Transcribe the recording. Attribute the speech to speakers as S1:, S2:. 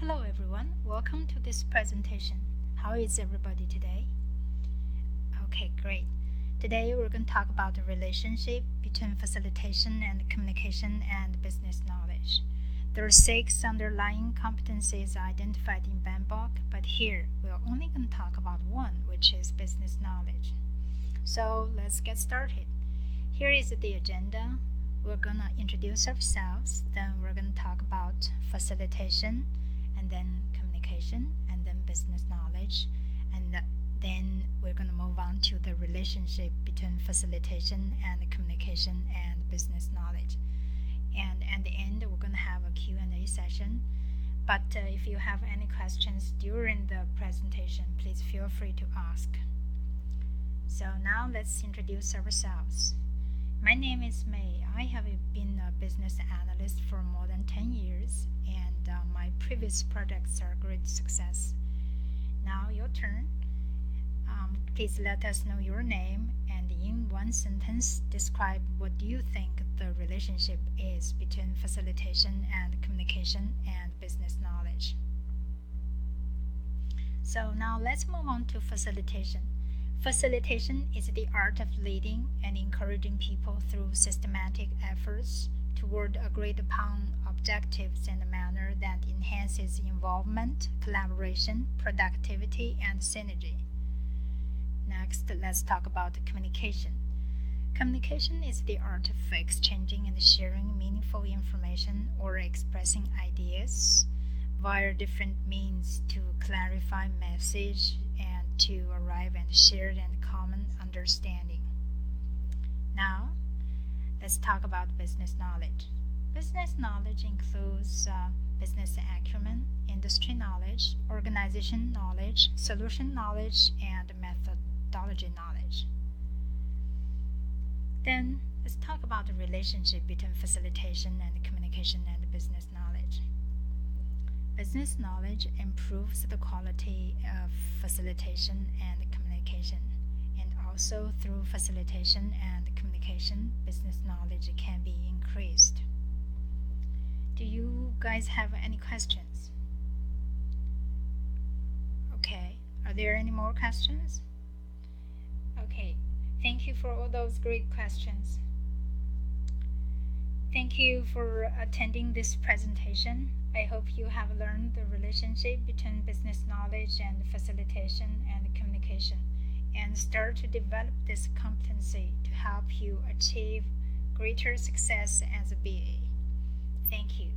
S1: Hello everyone, welcome to this presentation. How is everybody today? Okay, great. Today we're going to talk about the relationship between facilitation and communication and business knowledge. There are 6 underlying competencies identified in Bambok, but here we're only going to talk about one, which is business knowledge. So let's get started. Here is the agenda. We're going to introduce ourselves, then we're going to talk about facilitation, and then communication, and then business knowledge, and then we're going to move on to the relationship between facilitation and communication and business knowledge. And at the end, we're going to have a Q&A session. But if you have any questions during the presentation, please feel free to ask. So now let's introduce ourselves. My name is May. I have been a business analyst for more than 10 years, and my previous projects are a great success. Now your turn. Please let us know your name, and in one sentence, describe what do you think the relationship is between facilitation and communication and business knowledge. So now let's move on to facilitation. Facilitation is the art of leading and encouraging people through systematic efforts toward agreed upon objectives in a manner that enhances involvement, collaboration, productivity, and synergy. Next, let's talk about communication. Communication is the art of exchanging and sharing meaningful information or expressing ideas via different means to clarify message and to arrive at shared and common understanding. Now, let's talk about business knowledge. Business knowledge includes business acumen, industry knowledge, organization knowledge, solution knowledge, and methodology knowledge. Then, let's talk about the relationship between facilitation and communication and business knowledge. Business knowledge improves the quality of facilitation and communication, and also through facilitation and communication, business knowledge can be increased. Do you guys have any questions? Okay, are there any more questions? Okay, thank you for all those great questions. Thank you for attending this presentation. I hope you have learned the relationship between business knowledge and facilitation and communication, and start to develop this competency to help you achieve greater success as a BA. Thank you.